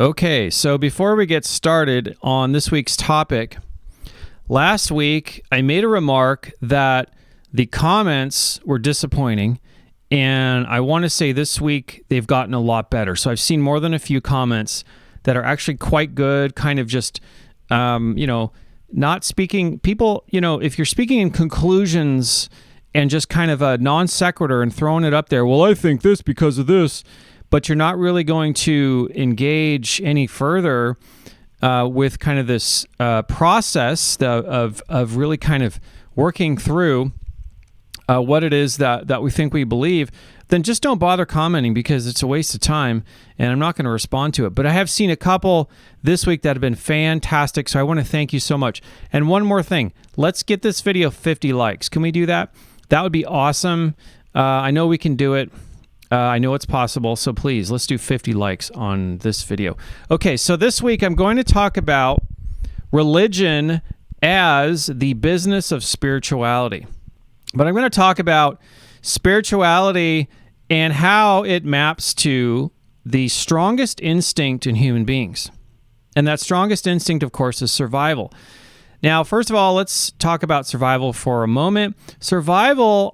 Okay, so before we get started on this week's topic, last week I made a remark that the comments were disappointing, and I want to say this week they've gotten a lot better. So I've seen more than a few comments that are actually quite good, kind of just, not speaking, people, if you're speaking in conclusions and just kind of a non sequitur and throwing it up there, well, I think this because of this, but you're not really going to engage any further with kind of this process of really kind of working through what it is that we think we believe, then just don't bother commenting because it's a waste of time and I'm not going to respond to it. But I have seen a couple this week that have been fantastic, so I want to thank you so much. And one more thing, let's get this video 50 likes. Can we do that? That would be awesome. I know we can do it. I know it's possible, so please, let's do 50 likes on this video. Okay, so this week I'm going to talk about religion as the business of spirituality. But I'm going to talk about spirituality and how it maps to the strongest instinct in human beings. And that strongest instinct, of course, is survival. Now, first of all, let's talk about survival for a moment. Survival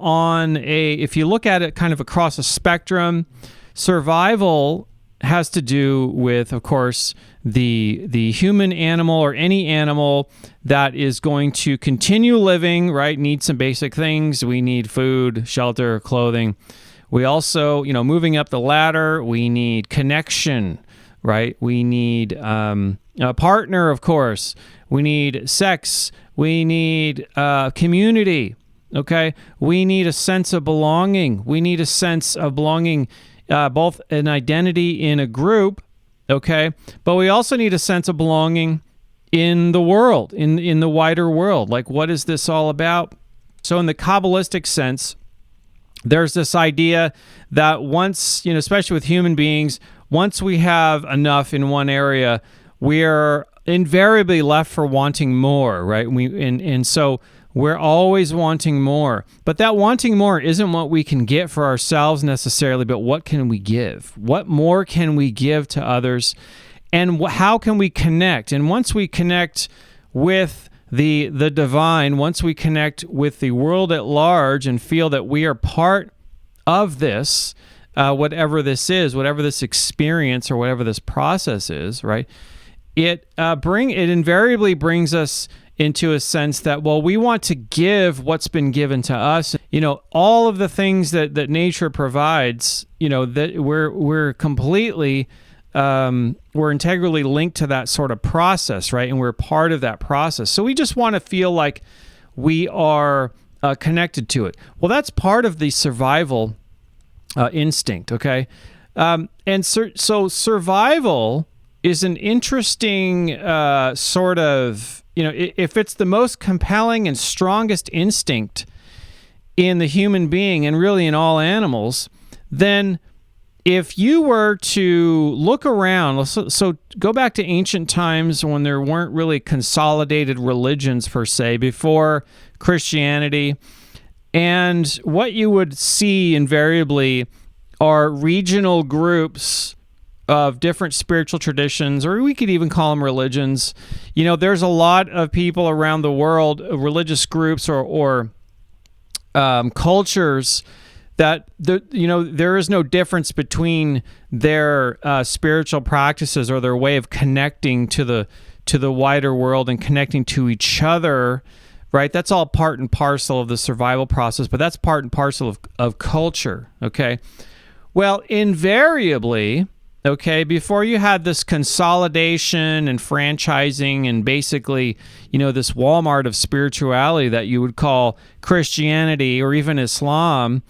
if you look at it kind of across a spectrum, survival has to do with, of course, the human animal or any animal that is going to continue living, right? Need some basic things. We need food, shelter, clothing. We also, moving up the ladder, we need connection, right? We need a partner, of course. We need sex. We need community, okay? We need a sense of belonging. We need a sense of belonging, both an identity in a group, okay? But we also need a sense of belonging in the world, in the wider world. Like, what is this all about? So in the Kabbalistic sense, there's this idea that once, especially with human beings, once we have enough in one area, we're invariably left for wanting more, right? And so we're always wanting more. But that wanting more isn't what we can get for ourselves necessarily, but what can we give? What more can we give to others? And how can we connect? And once we connect with the divine, once we connect with the world at large and feel that we are part of this, whatever this is, whatever this experience or whatever this process is, right? It invariably brings us into a sense that, well, we want to give what's been given to us. All of the things that nature provides, that we're completely, we're integrally linked to that sort of process, right? And we're part of that process. So we just want to feel like we are connected to it. Well, that's part of the survival instinct, okay? So survival is an interesting sort of, if it's the most compelling and strongest instinct in the human being and really in all animals, then if you were to look around, so go back to ancient times when there weren't really consolidated religions per se, before Christianity, and what you would see invariably are regional groups of different spiritual traditions, or we could even call them religions. There's a lot of people around the world, religious groups or cultures that there is no difference between their spiritual practices or their way of connecting to the wider world and connecting to each other, right? That's all part and parcel of the survival process, but that's part and parcel of culture, okay? Well, invariably, okay, before you had this consolidation and franchising and basically, this Walmart of spirituality that you would call Christianity or even Islam,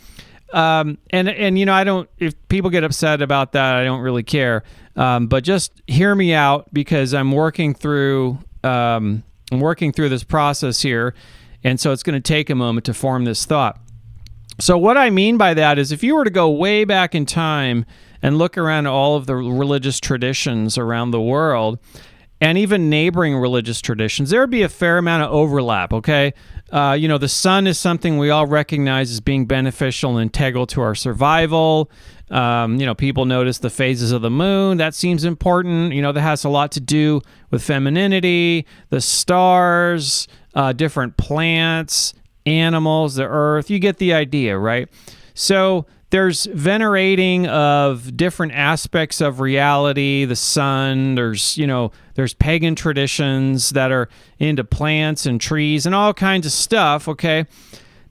and I don't, if people get upset about that, I don't really care. But just hear me out because I'm working through this process here, and so it's going to take a moment to form this thought. So what I mean by that is if you were to go way back in time and look around all of the religious traditions around the world, and even neighboring religious traditions, there would be a fair amount of overlap, okay? The sun is something we all recognize as being beneficial and integral to our survival. People notice the phases of the moon. That seems important. That has a lot to do with femininity, the stars, different plants, animals, the earth. You get the idea, right? So there's venerating of different aspects of reality, the sun. There's pagan traditions that are into plants and trees and all kinds of stuff, okay?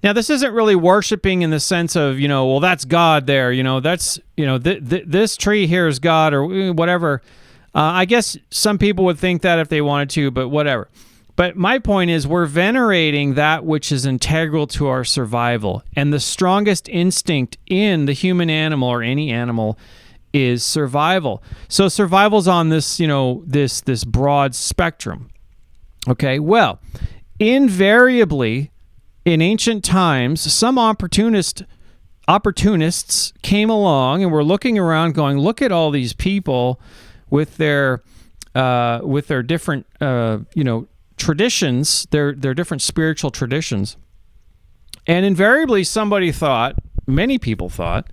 Now, this isn't really worshiping in the sense of, well, that's God there. That's, this tree here is God or whatever. I guess some people would think that if they wanted to, but whatever. But my point is we're venerating that which is integral to our survival. And the strongest instinct in the human animal or any animal is survival. So survival's on this, this broad spectrum. Okay, well, invariably in ancient times, some opportunists came along and were looking around going, look at all these people with their different, traditions, their different spiritual traditions. And invariably many people thought,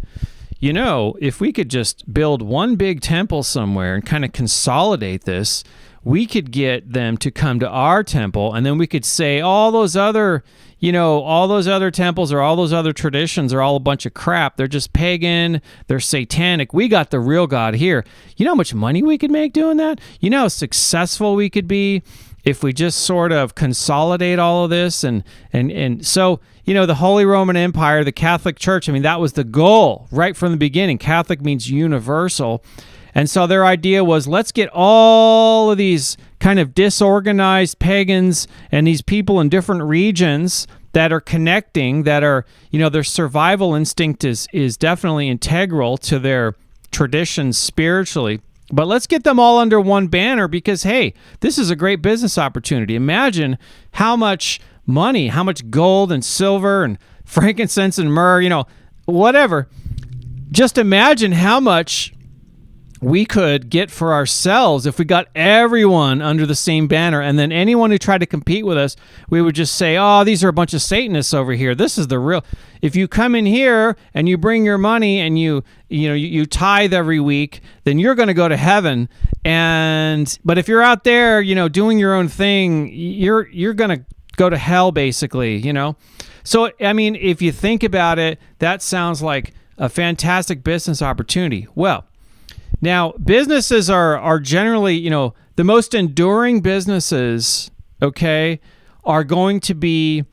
if we could just build one big temple somewhere and kind of consolidate this, we could get them to come to our temple, and then we could say all those other temples or all those other traditions are all a bunch of crap. They're just pagan. They're satanic. We got the real God here. You know how much money we could make doing that? You know how successful we could be if we just sort of consolidate all of this. And so, the Holy Roman Empire, the Catholic Church, that was the goal right from the beginning. Catholic means universal. And so their idea was, let's get all of these kind of disorganized pagans and these people in different regions that are connecting, that are, their survival instinct is definitely integral to their traditions spiritually. But let's get them all under one banner because, hey, this is a great business opportunity. Imagine how much money, how much gold and silver and frankincense and myrrh, whatever. Just imagine how much we could get for ourselves if we got everyone under the same banner, and then anyone who tried to compete with us, we would just say, oh, these are a bunch of Satanists over here. This is the real. If you come in here and you bring your money and you tithe every week, then you're going to go to heaven. But if you're out there, doing your own thing, you're going to go to hell, basically, So, if you think about it, that sounds like a fantastic business opportunity. Well, now, businesses are generally, the most enduring businesses, okay, are going to be,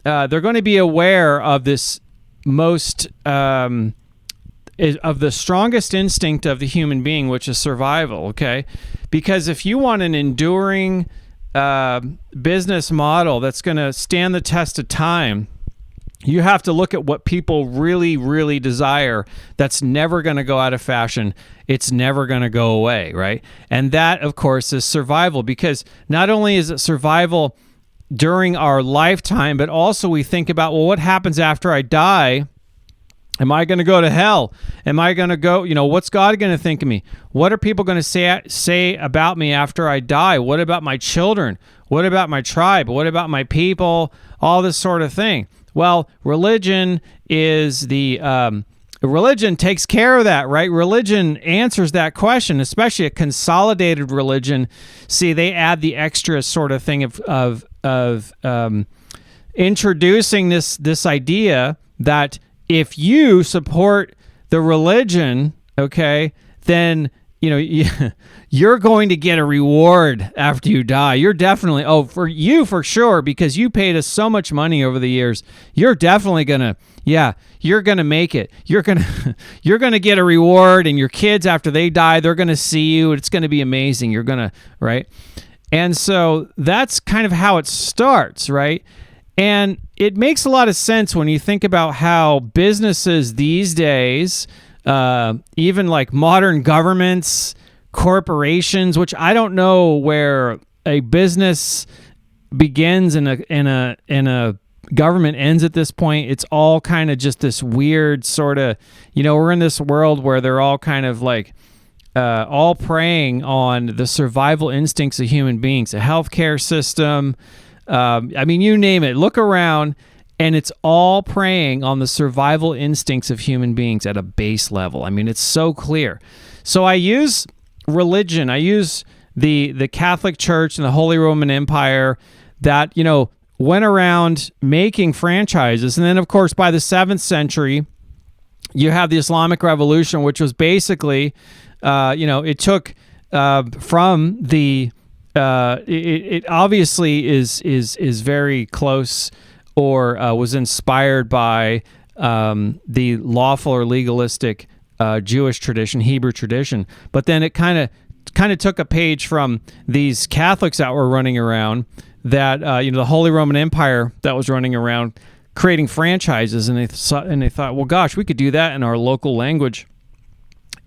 they're going to be aware of this of the strongest instinct of the human being, which is survival, okay? Because if you want an enduring business model that's going to stand the test of time, you have to look at what people really, really desire. That's never going to go out of fashion. It's never going to go away, right? And that, of course, is survival, because not only is it survival during our lifetime, but also we think about, well, what happens after I die? Am I going to go to hell? Am I going to go, what's God going to think of me? What are people going to say about me after I die? What about my children? What about my tribe? What about my people? All this sort of thing. Well, religion is religion takes care of that, right? Religion answers that question, especially a consolidated religion. See, they add the extra sort of thing of introducing this idea that if you support the religion, okay, then you're going to get a reward after you die. You're definitely, for sure, because you paid us so much money over the years, you're definitely gonna, you're gonna make it. You're gonna get a reward, and your kids, after they die, they're gonna see you. It's gonna be amazing. You're gonna, right? And so that's kind of how it starts, right? And it makes a lot of sense when you think about how businesses these days, even like modern governments, corporations, which I don't know where a business begins and a government ends at this point. It's all kind of just this weird sort of, we're in this world where they're all kind of like all preying on the survival instincts of human beings, a healthcare system. You name it. Look around, And it's all preying on the survival instincts of human beings at a base level. I mean, it's so clear. So I use religion. I use the Catholic Church and the Holy Roman Empire that, went around making franchises. And then, of course, by the 7th century, you have the Islamic Revolution, which was basically, it took from the, it obviously is very close or was inspired by the lawful or legalistic Jewish tradition, Hebrew tradition. But then it kind of took a page from these Catholics that were running around, that the Holy Roman Empire that was running around creating franchises, and they thought, well, gosh, we could do that in our local language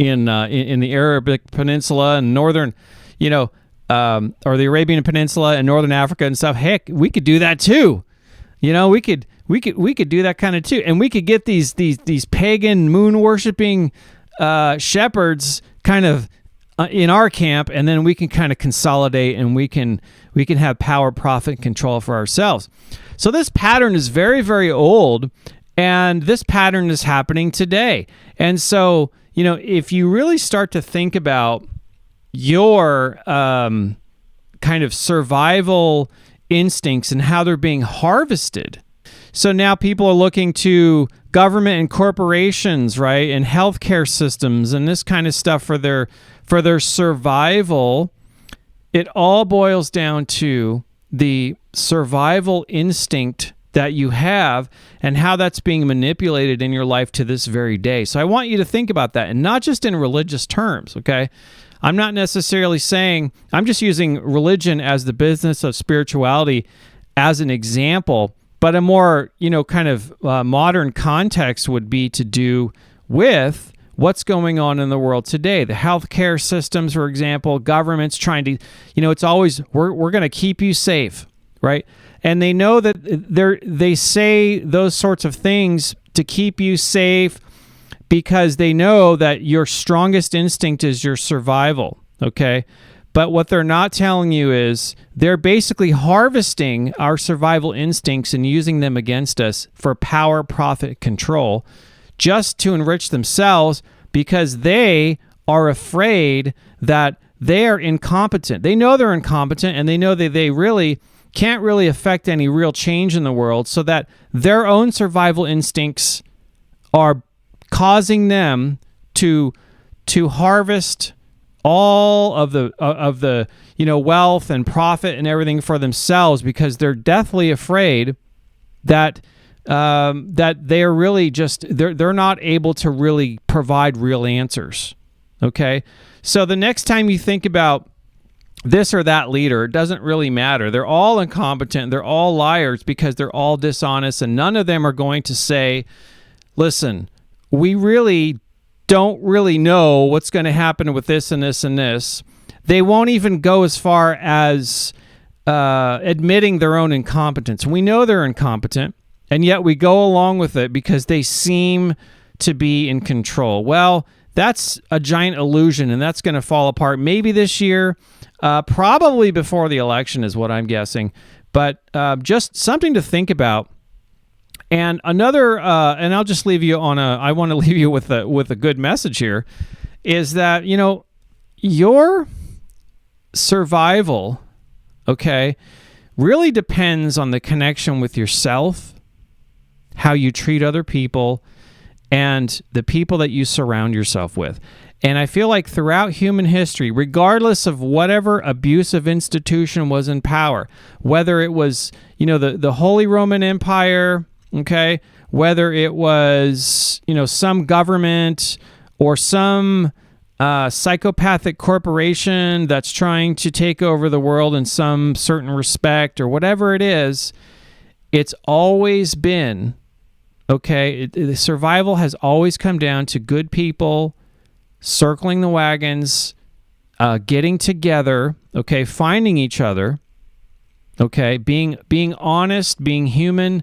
in the Arabic Peninsula and northern, or the Arabian Peninsula and northern Africa and stuff. Heck, we could do that too. We could do that kind of too, and we could get these pagan moon worshiping shepherds kind of in our camp, and then we can kind of consolidate, and we can have power, profit, and control for ourselves. So this pattern is very, very old, and this pattern is happening today. And so, if you really start to think about your kind of survival instincts and how they're being harvested. So now people are looking to government and corporations, right, and healthcare systems and this kind of stuff for their survival. It all boils down to the survival instinct that you have and how that's being manipulated in your life to this very day. So I want you to think about that, and not just in religious terms, okay? I'm not necessarily saying, I'm just using religion as the business of spirituality as an example, but a more, kind of modern context would be to do with what's going on in the world today. The healthcare systems, for example, governments trying to, it's always, we're going to keep you safe, right? And they know that they say those sorts of things to keep you safe because they know that your strongest instinct is your survival, okay? But what they're not telling you is they're basically harvesting our survival instincts and using them against us for power, profit, control, just to enrich themselves, because they are afraid that they are incompetent. They know they're incompetent, and they know that they really can't really affect any real change in the world, so that their own survival instincts are causing them to harvest all of the wealth and profit and everything for themselves, because they're deathly afraid that they are really just they're not able to really provide real answers. Okay, so the next time you think about this or that leader, it doesn't really matter. They're all incompetent. They're all liars because they're all dishonest, and none of them are going to say, listen, we really don't really know what's going to happen with this and this and this. They won't even go as far as admitting their own incompetence. We know they're incompetent, and yet we go along with it because they seem to be in control. Well, that's a giant illusion, and that's going to fall apart maybe this year, probably before the election is what I'm guessing. But just something to think about. And another, and I'll just leave you on I want to leave you with a good message here, is that, your survival, okay, really depends on the connection with yourself, how you treat other people, and the people that you surround yourself with. And I feel like throughout human history, regardless of whatever abusive institution was in power, whether it was, the Holy Roman Empire, okay, whether it was, some government or some psychopathic corporation that's trying to take over the world in some certain respect, or whatever it is, it's always been, okay, the survival has always come down to good people circling the wagons, getting together, okay, finding each other, okay, being honest, being human,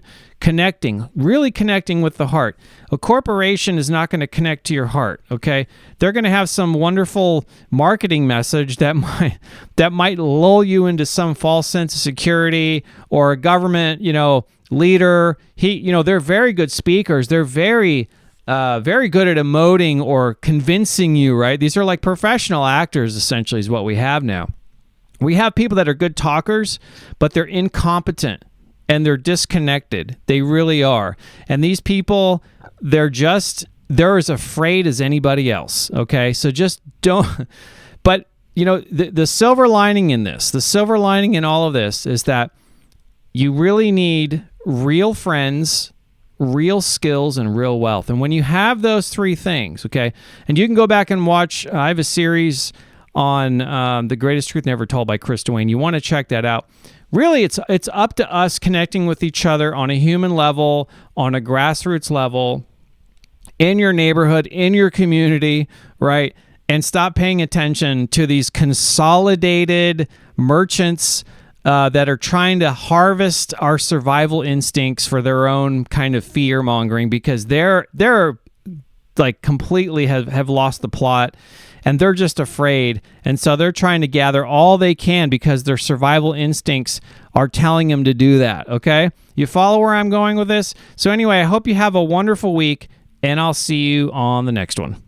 really connecting with the heart. A corporation is not going to connect to your heart, okay? They're going to have some wonderful marketing message that might lull you into some false sense of security, or a government, leader. They're very good speakers. They're very good at emoting or convincing you, right? These are like professional actors, essentially, is what we have now. We have people that are good talkers, but they're incompetent and they're disconnected. They really are. And these people, they're as afraid as anybody else, okay? So just don't... But, the silver lining in this, the silver lining in all of this is that you really need real friends, real skills, and real wealth. And when you have those three things, okay, and you can go back and watch, I have a series on The Greatest Truth Never Told by Chris Duane. You want to check that out. Really, it's up to us connecting with each other on a human level, on a grassroots level, in your neighborhood, in your community, right? And stop paying attention to these consolidated merchants that are trying to harvest our survival instincts for their own kind of fear mongering, because they're like completely have lost the plot, and they're just afraid. And so they're trying to gather all they can because their survival instincts are telling them to do that. Okay. You follow where I'm going with this? So anyway, I hope you have a wonderful week, and I'll see you on the next one.